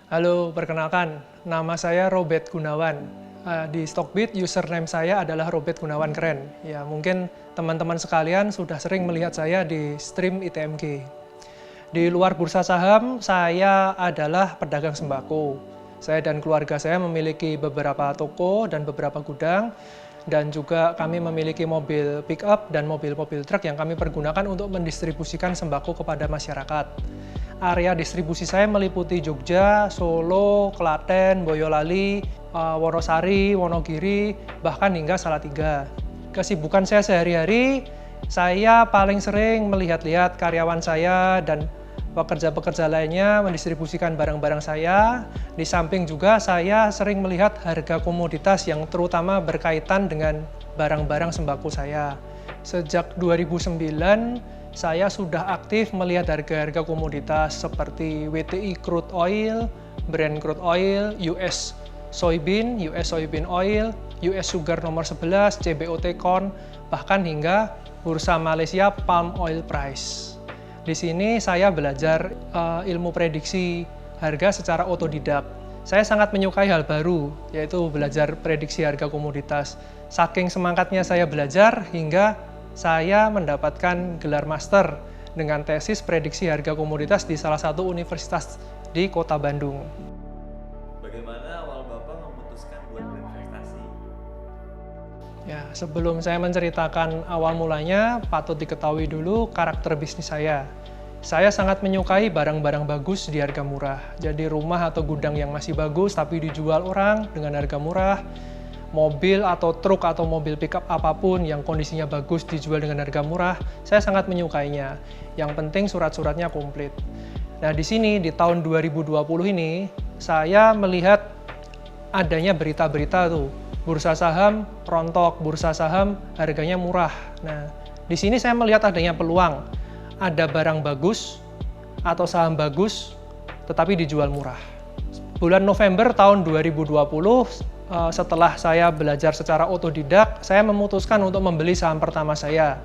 Halo, perkenalkan, nama saya Robert Gunawan. Di Stockbit, username saya adalah Robert Gunawan Keren. Ya, mungkin teman-teman sekalian sudah sering melihat saya di stream ITMG. Di luar bursa saham, saya adalah pedagang sembako. Saya dan keluarga saya memiliki beberapa toko dan beberapa gudang, dan juga kami memiliki mobil pick-up dan mobil-mobil truk yang kami pergunakan untuk mendistribusikan sembako kepada masyarakat. Area distribusi saya meliputi Jogja, Solo, Klaten, Boyolali, Wonosari, Wonogiri, bahkan hingga Salatiga. Kesibukan saya sehari-hari, saya paling sering melihat-lihat karyawan saya dan pekerja-pekerja lainnya mendistribusikan barang-barang saya. Di samping juga saya sering melihat harga komoditas yang terutama berkaitan dengan barang-barang sembako saya. Sejak 2009, saya sudah aktif melihat harga-harga komoditas seperti WTI crude oil, Brent crude oil, US soybean oil, US sugar nomor 11, CBOT corn, bahkan hingga bursa Malaysia palm oil price. Di sini saya belajar ilmu prediksi harga secara otodidak. Saya sangat menyukai hal baru, yaitu belajar prediksi harga komoditas. Saking semangatnya saya belajar hingga saya mendapatkan gelar master dengan tesis prediksi harga komoditas di salah satu universitas di Kota Bandung. Bagaimana awal Bapak memutuskan buat berinvestasi? Ya, sebelum saya menceritakan awal mulanya, patut diketahui dulu karakter bisnis saya. Saya sangat menyukai barang-barang bagus di harga murah. Jadi rumah atau gudang yang masih bagus tapi dijual orang dengan harga murah. Mobil atau truk atau mobil pickup apapun yang kondisinya bagus dijual dengan harga murah, saya sangat menyukainya. Yang penting surat-suratnya komplit. Nah, di sini di tahun 2020 ini saya melihat adanya berita-berita tuh, bursa saham rontok, bursa saham harganya murah. Nah, di sini saya melihat adanya peluang. Ada barang bagus atau saham bagus tetapi dijual murah. Bulan November tahun 2020, setelah saya belajar secara otodidak, saya memutuskan untuk membeli saham pertama saya.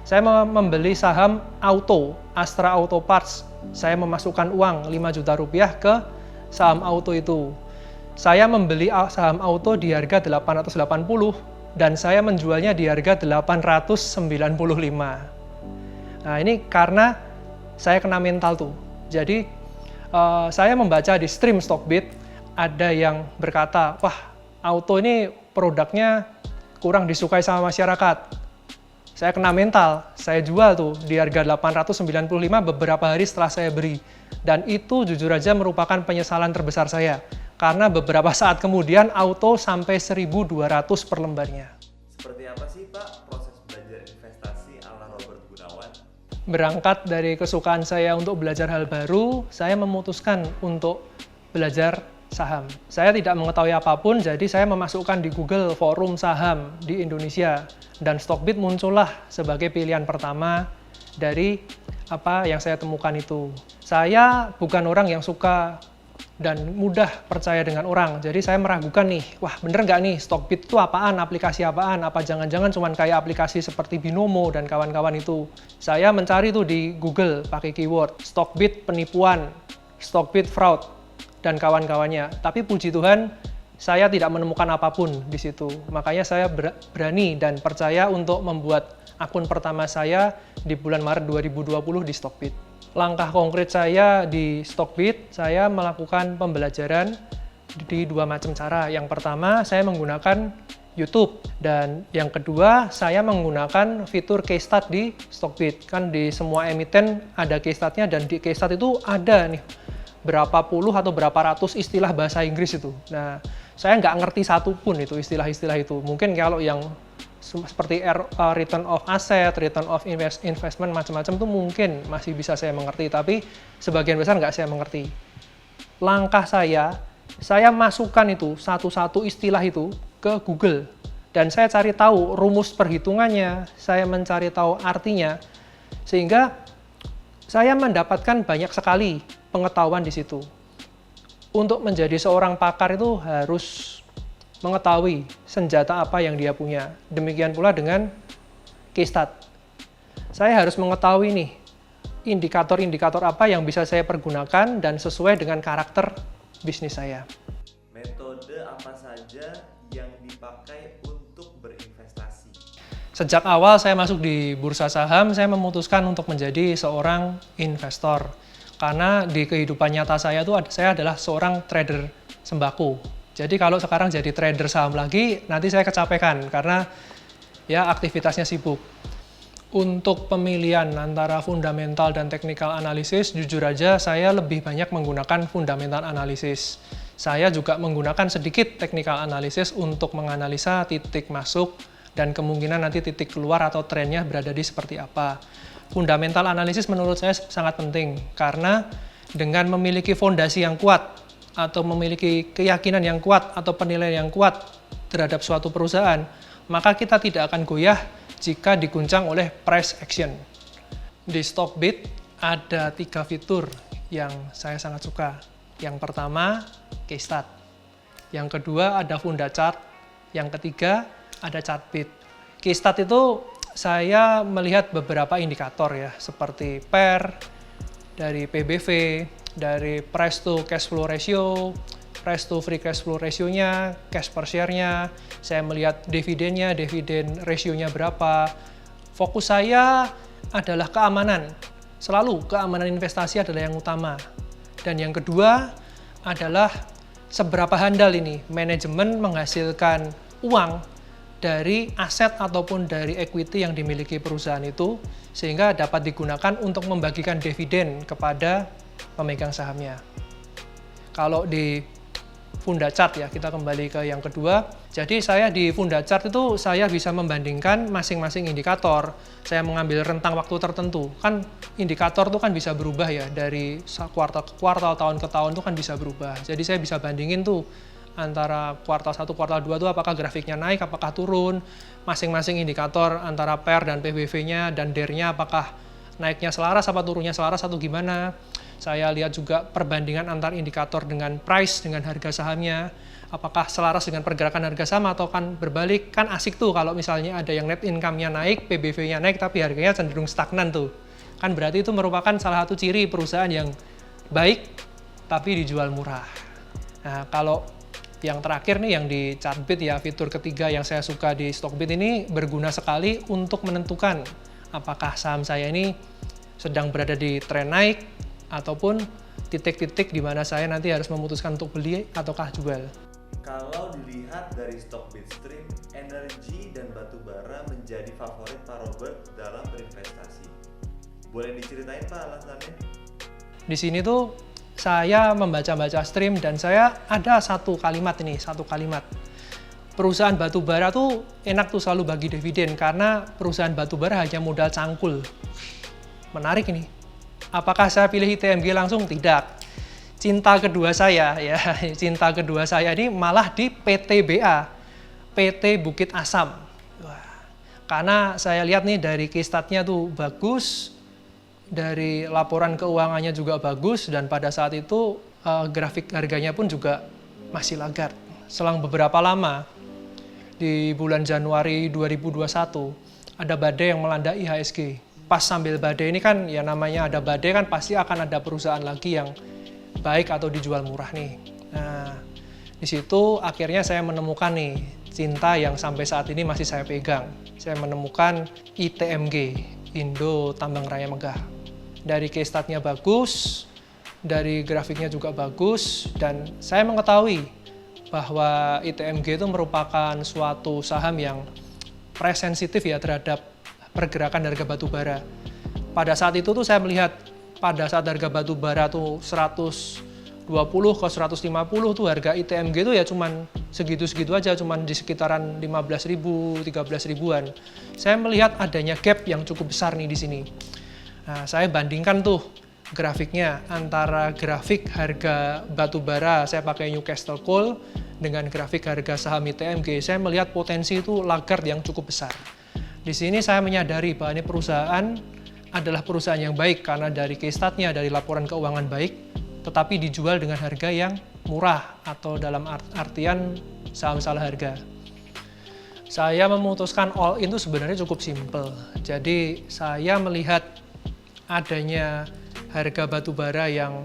Saya membeli saham Auto, Astra Auto Parts. Saya memasukkan uang 5 juta rupiah ke saham Auto itu. Saya membeli saham Auto di harga 880 dan saya menjualnya di harga 895. Nah, ini karena saya kena mental tuh. Jadi, saya membaca di stream Stockbit, ada yang berkata, wah, Auto ini produknya kurang disukai sama masyarakat. Saya kena mental, saya jual tuh di harga 895 beberapa hari setelah saya beri. Dan itu jujur aja merupakan penyesalan terbesar saya. Karena beberapa saat kemudian Auto sampai 1.200 per lembarnya. Seperti apa sih Pak proses belajar investasi ala Robert Gunawan? Berangkat dari kesukaan saya untuk belajar hal baru, saya memutuskan untuk belajar saham. Saya tidak mengetahui apapun, jadi saya memasukkan di Google forum saham di Indonesia. Dan Stockbit muncullah sebagai pilihan pertama dari apa yang saya temukan itu. Saya bukan orang yang suka dan mudah percaya dengan orang. Jadi saya meragukan nih, wah bener nggak nih Stockbit itu apaan, aplikasi apaan, apa jangan-jangan cuma kayak aplikasi seperti Binomo dan kawan-kawan itu. Saya mencari tuh di Google pakai keyword Stockbit penipuan, Stockbit fraud, dan kawan-kawannya. Tapi puji Tuhan, saya tidak menemukan apapun di situ. Makanya saya berani dan percaya untuk membuat akun pertama saya di bulan Maret 2020 di Stockbit. Langkah konkret saya di Stockbit, saya melakukan pembelajaran di dua macam cara. Yang pertama, saya menggunakan YouTube. Dan yang kedua, saya menggunakan fitur case stat di Stockbit. Kan di semua emiten ada case statnya, dan di case stat itu ada nih berapa puluh atau berapa ratus istilah bahasa Inggris itu. Nah, saya nggak ngerti satu pun itu istilah-istilah itu. Mungkin kalau yang seperti return of asset, return of investment, macam-macam itu mungkin masih bisa saya mengerti, tapi sebagian besar nggak saya mengerti. Langkah saya masukkan itu satu-satu istilah itu ke Google, dan saya cari tahu rumus perhitungannya, saya mencari tahu artinya, sehingga saya mendapatkan banyak sekali pengetahuan di situ. Untuk menjadi seorang pakar itu harus mengetahui senjata apa yang dia punya. Demikian pula dengan case stat. Saya harus mengetahui nih indikator-indikator apa yang bisa saya pergunakan dan sesuai dengan karakter bisnis saya. Metode apa saja yang dipakai untuk berinvestasi? Sejak awal saya masuk di bursa saham, saya memutuskan untuk menjadi seorang investor. Karena di kehidupan nyata saya saya adalah seorang trader sembako. Jadi kalau sekarang jadi trader saham lagi, nanti saya kecapekan karena ya aktivitasnya sibuk. Untuk pemilihan antara fundamental dan technical analysis, jujur aja saya lebih banyak menggunakan fundamental analysis. Saya juga menggunakan sedikit technical analysis untuk menganalisa titik masuk dan kemungkinan nanti titik keluar atau trennya berada di seperti apa. Fundamental analysis menurut saya sangat penting karena dengan memiliki fondasi yang kuat atau memiliki keyakinan yang kuat atau penilaian yang kuat terhadap suatu perusahaan, maka kita tidak akan goyah jika diguncang oleh price action. Di Stockbit ada 3 fitur yang saya sangat suka. Yang pertama, case start. Yang kedua, ada funda chart. Yang ketiga, ada Chartbit. Case start itu saya melihat beberapa indikator ya, seperti PER, dari PBV, dari price to cash flow ratio, price to free cash flow ratio-nya, cash per share-nya, saya melihat dividennya, dividen ratio-nya berapa. Fokus saya adalah keamanan. Selalu keamanan investasi adalah yang utama. Dan yang kedua adalah seberapa handal ini manajemen menghasilkan uang dari aset ataupun dari equity yang dimiliki perusahaan itu sehingga dapat digunakan untuk membagikan dividen kepada pemegang sahamnya. Kalau di funda chart ya, kita kembali ke yang kedua. Jadi saya di funda chart itu saya bisa membandingkan masing-masing indikator. Saya mengambil rentang waktu tertentu. Kan indikator itu kan bisa berubah ya, dari kuartal ke kuartal, tahun ke tahun itu kan bisa berubah. Jadi saya bisa bandingin tuh antara kuartal 1, kuartal 2 itu apakah grafiknya naik, apakah turun. Masing-masing indikator antara PER dan PBV-nya dan DER-nya apakah naiknya selaras apa turunnya selaras atau gimana. Saya lihat juga perbandingan antar indikator dengan price, dengan harga sahamnya. Apakah selaras dengan pergerakan harga saham atau kan berbalik. Kan asik tuh kalau misalnya ada yang net income-nya naik, PBV-nya naik, tapi harganya cenderung stagnan tuh. Kan berarti itu merupakan salah satu ciri perusahaan yang baik, tapi dijual murah. Nah, kalau yang terakhir nih, yang di Chartbit ya, fitur ketiga yang saya suka di Stockbit ini berguna sekali untuk menentukan apakah saham saya ini sedang berada di tren naik, ataupun titik-titik di mana saya nanti harus memutuskan untuk beli ataukah jual. Kalau dilihat dari Stockbit Stream, energi dan batu bara menjadi favorit Pak Robert dalam berinvestasi. Boleh diceritain Pak alasannya? Di sini tuh saya membaca-baca stream dan saya ada satu kalimat. Perusahaan batu bara tuh enak tuh selalu bagi dividen karena perusahaan batu bara hanya modal cangkul. Menarik ini. Apakah saya pilih ITMG langsung? Tidak. Cinta kedua saya ini malah di PTBA, PT Bukit Asam. Wah, karena saya lihat nih dari case start-nya tuh bagus, dari laporan keuangannya juga bagus, dan pada saat itu grafik harganya pun juga masih laggard. Selang beberapa lama, di bulan Januari 2021, ada badai yang melanda IHSG. Pas sambil badai ini kan, ya namanya ada badai kan pasti akan ada perusahaan lagi yang baik atau dijual murah nih. Nah, di situ akhirnya saya menemukan nih cinta yang sampai saat ini masih saya pegang. Saya menemukan ITMG, Indo Tambang Raya Megah. Dari case start-nya bagus, dari grafiknya juga bagus, dan saya mengetahui bahwa ITMG itu merupakan suatu saham yang price sensitif ya terhadap pergerakan harga batu bara. Pada saat itu tuh saya melihat pada saat harga batu bara tuh 120 ke 150 tuh harga ITMG itu ya cuman segitu-segitu aja, cuman di sekitaran 15.000, 13.000-an. Saya melihat adanya gap yang cukup besar nih di sini. Nah, saya bandingkan tuh grafiknya antara grafik harga batu bara saya pakai Newcastle Coal dengan grafik harga saham ITMG. Saya melihat potensi itu laggard yang cukup besar. Di sini saya menyadari bahwa ini perusahaan adalah perusahaan yang baik karena dari case start-nya, dari laporan keuangan baik, tetapi dijual dengan harga yang murah atau dalam artian saham salah harga. Saya memutuskan all in itu sebenarnya cukup simpel. Jadi saya melihat adanya harga batu bara yang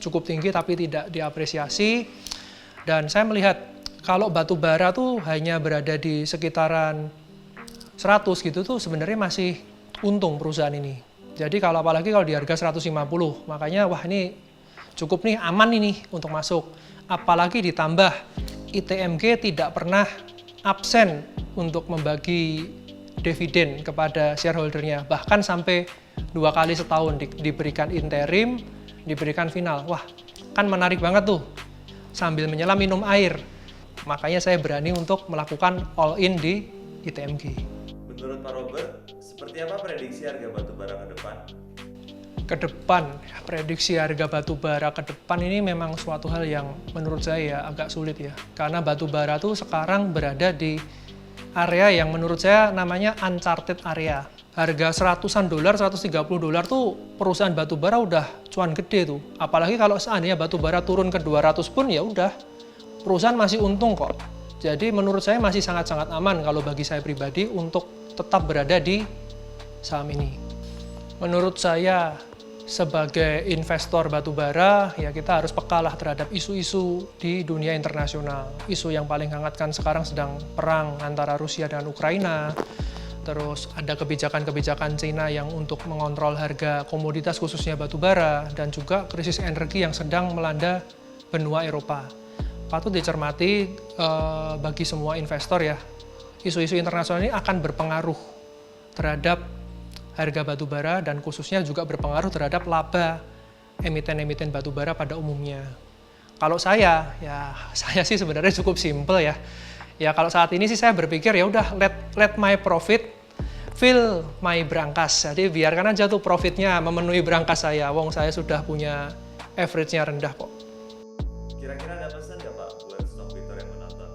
cukup tinggi tapi tidak diapresiasi. Dan saya melihat kalau batu bara tuh hanya berada di sekitaran 100 gitu tuh sebenarnya masih untung perusahaan ini. Jadi apalagi kalau di harga 150, makanya wah ini cukup nih, aman ini untuk masuk. Apalagi ditambah ITMG tidak pernah absen untuk membagi dividen kepada shareholdernya, bahkan sampai 2 kali setahun diberikan interim, diberikan final. Wah, kan menarik banget tuh. Sambil menyelam minum air. Makanya saya berani untuk melakukan all in di ITMG. Menurut Pak Robert, seperti apa prediksi harga batu bara ke depan? Ke depan, prediksi harga batu bara ke depan ini memang suatu hal yang menurut saya agak sulit ya. Karena batu bara tuh sekarang berada di area yang menurut saya namanya uncharted area. Harga $100, $130 tuh perusahaan batu bara udah cuan gede tuh. Apalagi kalau seandainya batu bara turun ke 200 pun ya udah, perusahaan masih untung kok. Jadi menurut saya masih sangat-sangat aman kalau bagi saya pribadi untuk tetap berada di saham ini. Menurut saya sebagai investor batu bara ya kita harus peka lah terhadap isu-isu di dunia internasional. Isu yang paling hangat kan sekarang sedang perang antara Rusia dan Ukraina. Terus ada kebijakan-kebijakan Cina yang untuk mengontrol harga komoditas khususnya batu bara, dan juga krisis energi yang sedang melanda benua Eropa. Patut dicermati bagi semua investor ya, isu-isu internasional ini akan berpengaruh terhadap harga batu bara dan khususnya juga berpengaruh terhadap laba emiten-emiten batu bara pada umumnya. Kalau saya sih sebenarnya cukup simple ya. Ya kalau saat ini sih saya berpikir ya udah let my profit fill my brankas. Jadi biarkan aja tuh profitnya memenuhi brankas saya. Wong saya sudah punya average-nya rendah kok. Kira-kira ada pesan nggak Pak buat stockpicker yang menonton?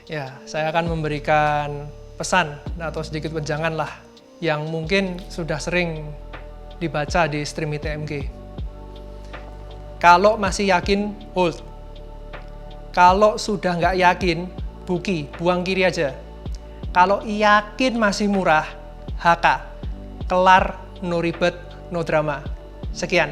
Ya, saya akan memberikan pesan atau sedikit wejangan lah yang mungkin sudah sering dibaca di stream ITMG. Kalau masih yakin, hold. Kalau sudah nggak yakin, buang kiri aja. Kalau yakin masih murah, HK. Kelar, no ribet, no drama. Sekian.